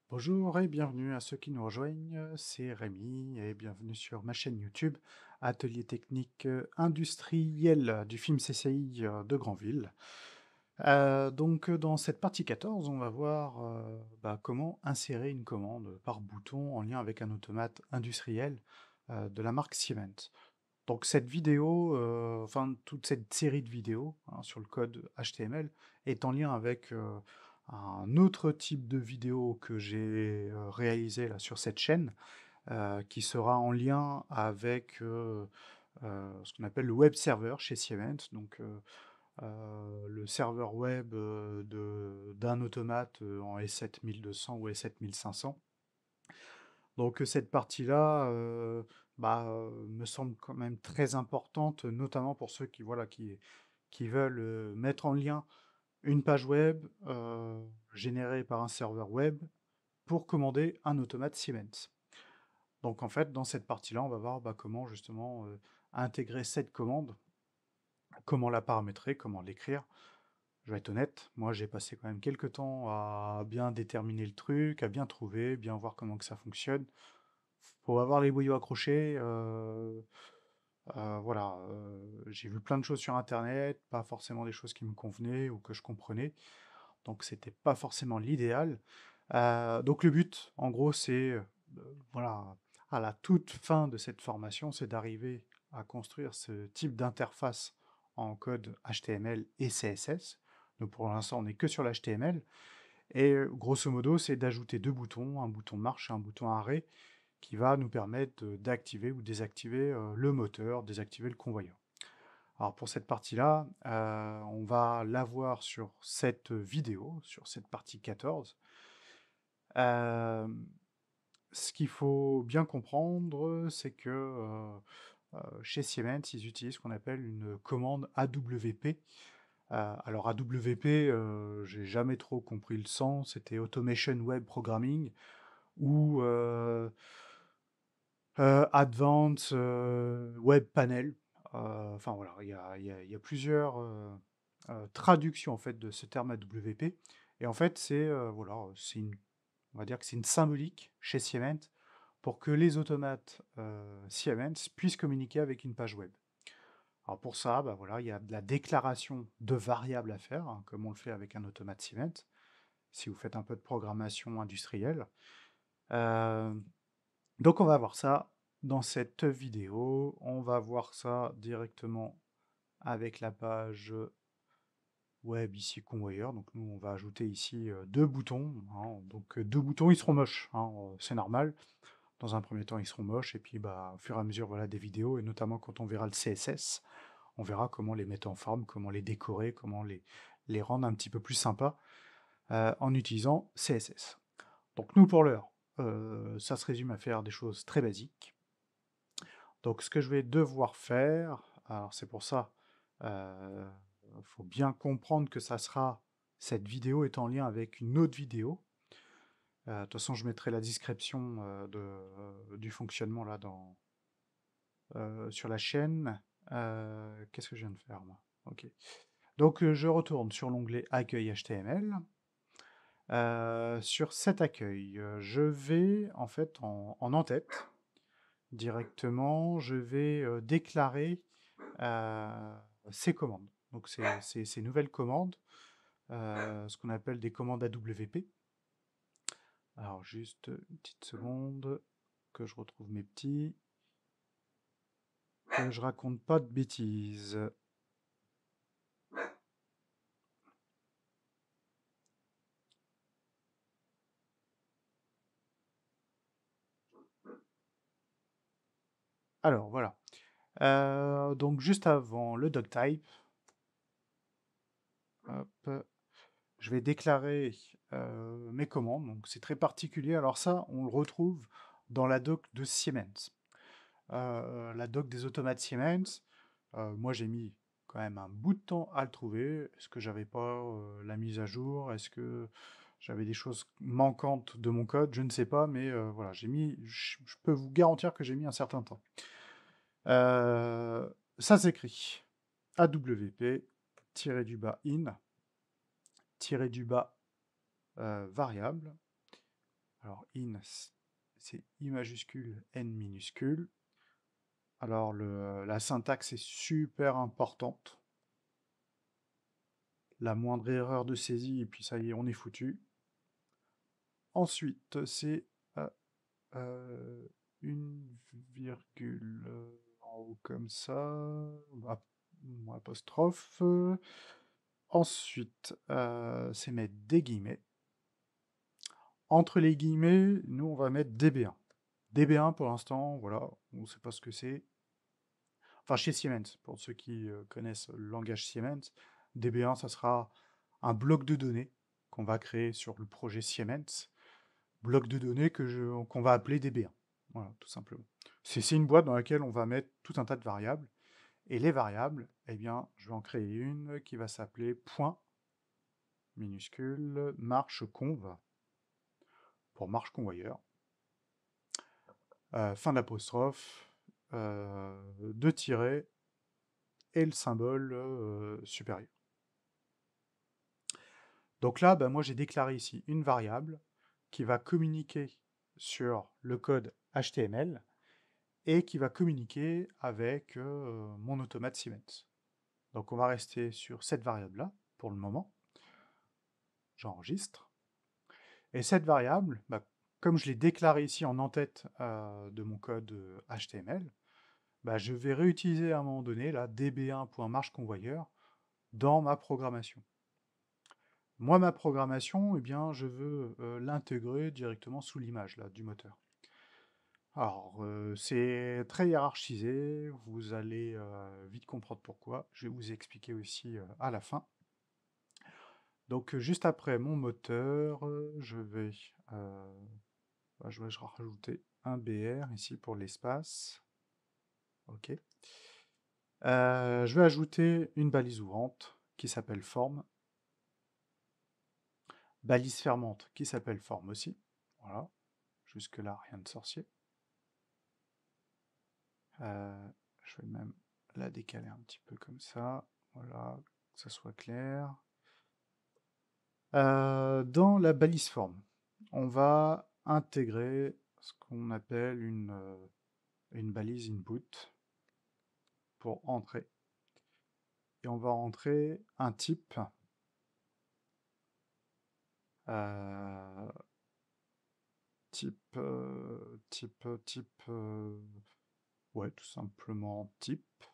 Bonjour et bienvenue à ceux qui nous rejoignent, c'est Rémi et bienvenue sur ma chaîne YouTube, Atelier technique industriel du film CCI de Granville. Dans cette partie 14, on va voir comment insérer une commande par bouton en lien avec un automate industriel de la marque Siemens. Donc cette vidéo, toute cette série de vidéos hein, sur le code HTML est en lien avec un autre type de vidéo que j'ai réalisé là sur cette chaîne, qui sera en lien avec ce qu'on appelle le web server chez Siemens, le serveur web d'un automate en S7200 ou S7500. Donc cette partie-là, me semble quand même très importante, notamment pour ceux qui, voilà, qui veulent, mettre en lien une page web, générée par un serveur web pour commander un automate Siemens. Donc en fait, dans cette partie-là, on va voir, comment justement, intégrer cette commande, comment la paramétrer, comment l'écrire. Je vais être honnête, moi j'ai passé quand même quelques temps à bien déterminer le truc, à bien trouver, bien voir comment que ça fonctionne. Faut avoir les boyaux accrochés, voilà, j'ai vu plein de choses sur internet, pas forcément des choses qui me convenaient ou que je comprenais, donc c'était pas forcément l'idéal. Donc le but, en gros, c'est, voilà, à la toute fin de cette formation, c'est d'arriver à construire ce type d'interface en code HTML et CSS. Donc pour l'instant, on n'est que sur l'HTML et grosso modo, c'est d'ajouter 2 boutons, un bouton marche et un bouton arrêt, qui va nous permettre d'activer ou désactiver le moteur, désactiver le convoyeur. Alors pour cette partie-là, on va la voir sur cette vidéo, sur cette partie 14. Euh, Ce qu'il faut bien comprendre, c'est que chez Siemens, ils utilisent ce qu'on appelle une commande AWP. Alors AWP, j'ai jamais trop compris le sens, c'était Automation Web Programming, ou Advanced Web Panel. Enfin voilà, il y a plusieurs traductions en fait de ce terme AWP. Et en fait, voilà, on va dire que c'est une symbolique chez Siemens pour que les automates Siemens puissent communiquer avec une page web. Alors pour ça, voilà, il y a de la déclaration de variables à faire, hein, comme on le fait avec un automate Siemens, si vous faites un peu de programmation industrielle. Euh, donc on va voir ça dans cette vidéo. On va voir ça directement avec la page web ici convoyeur. Donc nous on va ajouter ici 2 boutons, hein. Donc 2 boutons, ils seront moches, hein, c'est normal. Dans un premier temps ils seront moches et puis au fur et à mesure voilà, des vidéos et notamment quand on verra le CSS, on verra comment les mettre en forme, comment les décorer, comment les rendre un petit peu plus sympas en utilisant CSS. Donc nous pour l'heure, ça se résume à faire des choses très basiques. Donc ce que je vais devoir faire, alors c'est pour ça, faut bien comprendre que cette vidéo est en lien avec une autre vidéo. De toute façon, je mettrai la description du fonctionnement là sur la chaîne. Qu'est-ce que je viens de faire moi? Ok. Donc je retourne sur l'onglet Accueil HTML. Sur cet accueil, je vais en fait en en-tête directement, je vais déclarer ces commandes. Donc ces nouvelles commandes, ce qu'on appelle des commandes AWP. Alors juste une petite seconde, que je retrouve mes petits, que je raconte pas de bêtises. Alors voilà. Donc juste avant le doctype, hop, je vais déclarer mes commandes. Donc c'est très particulier. Alors ça, on le retrouve dans la doc de Siemens. La doc des automates Siemens, moi j'ai mis quand même un bout de temps à le trouver. Est-ce que j'avais pas la mise à jour? Est-ce que j'avais des choses manquantes de mon code? Je ne sais pas, mais voilà, je peux vous garantir que j'ai mis un certain temps. Ça s'écrit AWP, tiré du bas in, tiré du bas variable. Alors, in, c'est I majuscule, N minuscule. Alors, la syntaxe est super importante. La moindre erreur de saisie, et puis ça y est, on est foutu. Ensuite, c'est une virgule en haut comme ça, apostrophe. Ensuite, c'est mettre des guillemets. Entre les guillemets, nous, on va mettre DB1. DB1, pour l'instant, voilà, on ne sait pas ce que c'est. Enfin, chez Siemens, pour ceux qui connaissent le langage Siemens, DB1, ça sera un bloc de données qu'on va créer sur le projet Siemens. Bloc de données qu'on va appeler DB1. Voilà, tout simplement. C'est une boîte dans laquelle on va mettre tout un tas de variables. Et les variables, eh bien, je vais en créer une qui va s'appeler point minuscule marche conv pour marche convoyeur. Fin d'apostrophe, deux tirets et le symbole supérieur. Donc là, moi j'ai déclaré ici une variable qui va communiquer sur le code HTML et qui va communiquer avec mon automate Siemens. Donc on va rester sur cette variable-là pour le moment. J'enregistre. Et cette variable, comme je l'ai déclarée ici en en-tête de mon code HTML, je vais réutiliser à un moment donné la db1.marcheconvoyeur dans ma programmation. Moi, ma programmation, je veux l'intégrer directement sous l'image du moteur. Alors, c'est très hiérarchisé, vous allez vite comprendre pourquoi. Je vais vous expliquer aussi à la fin. Donc, juste après mon moteur, je vais rajouter un BR ici pour l'espace. OK. Je vais ajouter une balise ouvrante qui s'appelle forme. Balise fermante qui s'appelle forme aussi. Voilà. Jusque-là, rien de sorcier. Je vais même la décaler un petit peu comme ça. Voilà, que ça soit clair. Dans la balise forme, on va intégrer ce qu'on appelle une balise input pour entrer. Et on va rentrer un type ouais, tout simplement type.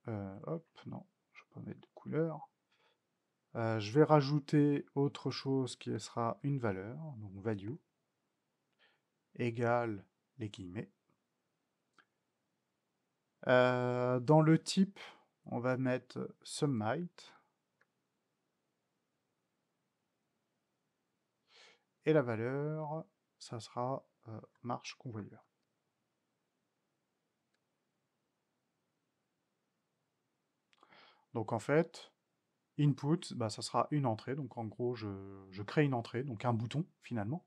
Hop, non, je ne vais pas mettre de couleur. Je vais rajouter autre chose qui sera une valeur, donc value, égale les guillemets. Dans le type, on va mettre submit. Et la valeur, ça sera marche convoyeur. Donc en fait, input, ça sera une entrée. Donc en gros, je crée une entrée, donc un bouton finalement,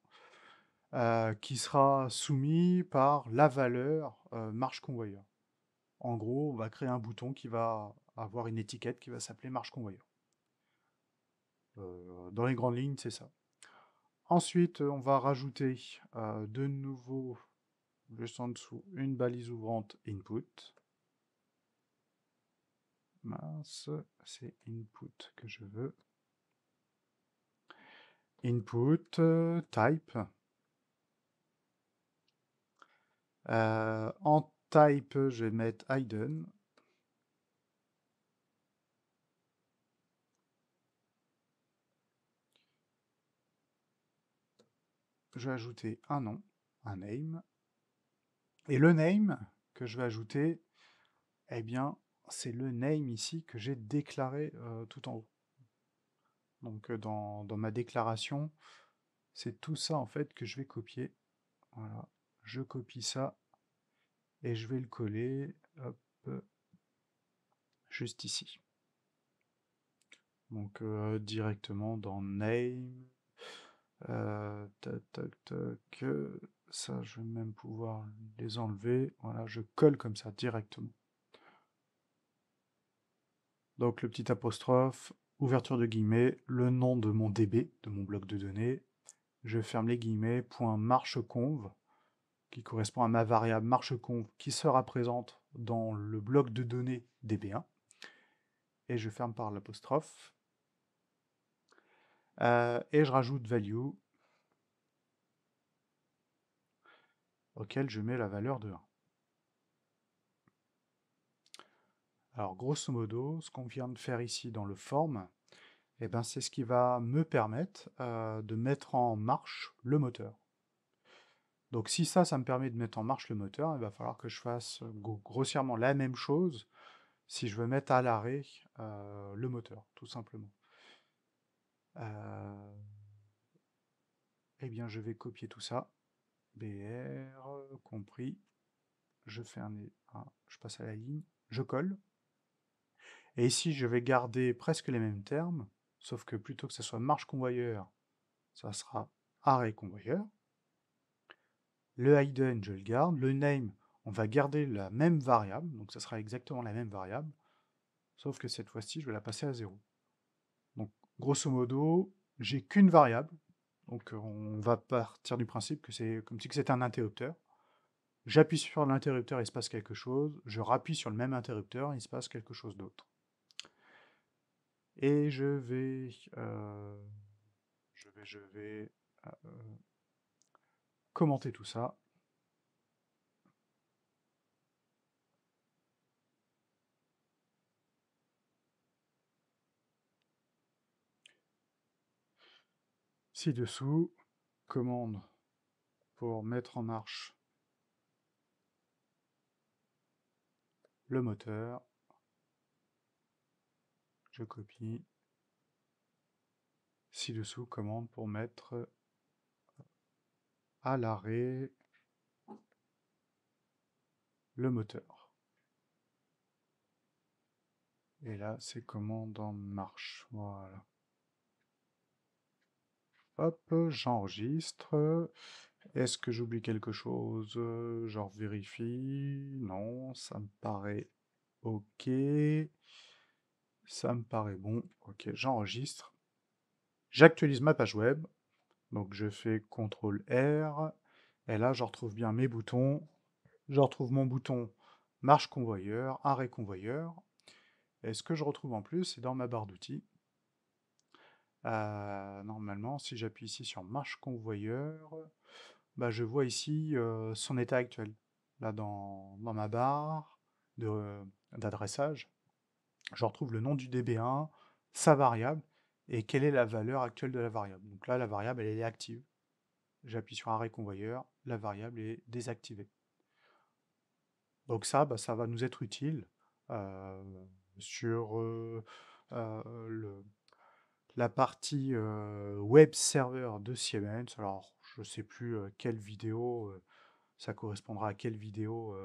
qui sera soumis par la valeur marche convoyeur. En gros, on va créer un bouton qui va avoir une étiquette qui va s'appeler marche convoyeur. Dans les grandes lignes, c'est ça. Ensuite, on va rajouter de nouveau, juste en dessous, une balise ouvrante input. Mince, c'est input que je veux. Input, type. En type, je vais mettre hidden. Je vais ajouter un nom, un name. Et le name que je vais ajouter, eh bien, c'est le name ici que j'ai déclaré tout en haut. Donc dans ma déclaration, c'est tout ça en fait que je vais copier. Voilà, je copie ça et je vais le coller, hop, juste ici. Donc directement dans name, tac, tac, tac, ça je vais même pouvoir les enlever. Voilà, je colle comme ça directement. Donc le petit apostrophe, ouverture de guillemets, le nom de mon DB, de mon bloc de données, je ferme les guillemets, point marcheconv, qui correspond à ma variable marcheconv qui sera présente dans le bloc de données DB1, et je ferme par l'apostrophe, et je rajoute value, auquel je mets la valeur de 1. Alors grosso modo, ce qu'on vient de faire ici dans le form, eh ben, c'est ce qui va me permettre de mettre en marche le moteur. Donc si ça me permet de mettre en marche le moteur, il va falloir que je fasse grossièrement la même chose si je veux mettre à l'arrêt le moteur, tout simplement. Eh bien, je vais copier tout ça. BR, compris. Je fais je passe à la ligne, je colle. Et ici, je vais garder presque les mêmes termes, sauf que plutôt que ce soit marche convoyeur, ça sera arrêt convoyeur. Le hidden, je le garde. Le name, on va garder la même variable, donc ça sera exactement la même variable, sauf que cette fois-ci, je vais la passer à 0. Donc, grosso modo, j'ai qu'une variable, donc on va partir du principe que c'est comme si c'était un interrupteur. J'appuie sur l'interrupteur, il se passe quelque chose, je rappuie sur le même interrupteur, il se passe quelque chose d'autre. Et je vais commenter tout ça. Ci-dessous, commande pour mettre en marche le moteur. Je copie. Ci-dessous, commande pour mettre à l'arrêt le moteur. Et là, c'est commande en marche. Voilà. Hop, j'enregistre. Est-ce que j'oublie quelque chose? Je vérifie. Non, ça me paraît OK. Ça me paraît bon. OK, j'enregistre. J'actualise ma page web. Donc je fais CTRL-R. Et là, je retrouve bien mes boutons. Je retrouve mon bouton marche convoyeur, arrêt convoyeur. Et ce que je retrouve en plus, c'est dans ma barre d'outils. Normalement, si j'appuie ici sur marche convoyeur, bah, je vois ici son état actuel. Là, dans ma barre d'adressage, je retrouve le nom du DB1, sa variable, et quelle est la valeur actuelle de la variable. Donc là, la variable, elle est active. J'appuie sur arrêt convoyeur, la variable est désactivée. Donc ça, bah, ça va nous être utile sur la partie web serveur de Siemens. Alors, je ne sais plus quelle vidéo, ça correspondra à quelle vidéo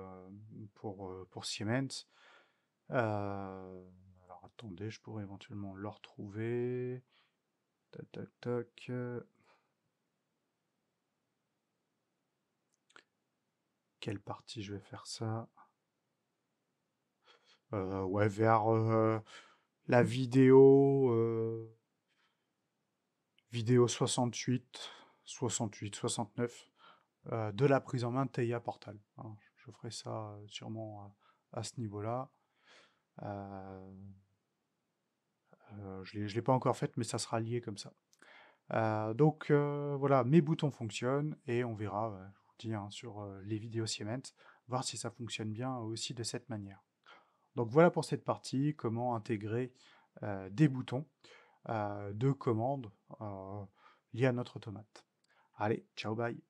pour Siemens. Alors, attendez, je pourrais éventuellement le retrouver. Tac, tac, tac. Quelle partie je vais faire ça? Ouais, vers la vidéo 68, 69, de la prise en main de TIA Portal. Hein. Je ferai ça sûrement à ce niveau-là. Je ne l'ai pas encore faite, mais ça sera lié comme ça. Donc voilà, mes boutons fonctionnent et on verra, je vous dis, hein, sur les vidéos Siemens, voir si ça fonctionne bien aussi de cette manière. Donc voilà pour cette partie, comment intégrer des boutons de commande liés à notre automate. Allez, ciao, bye!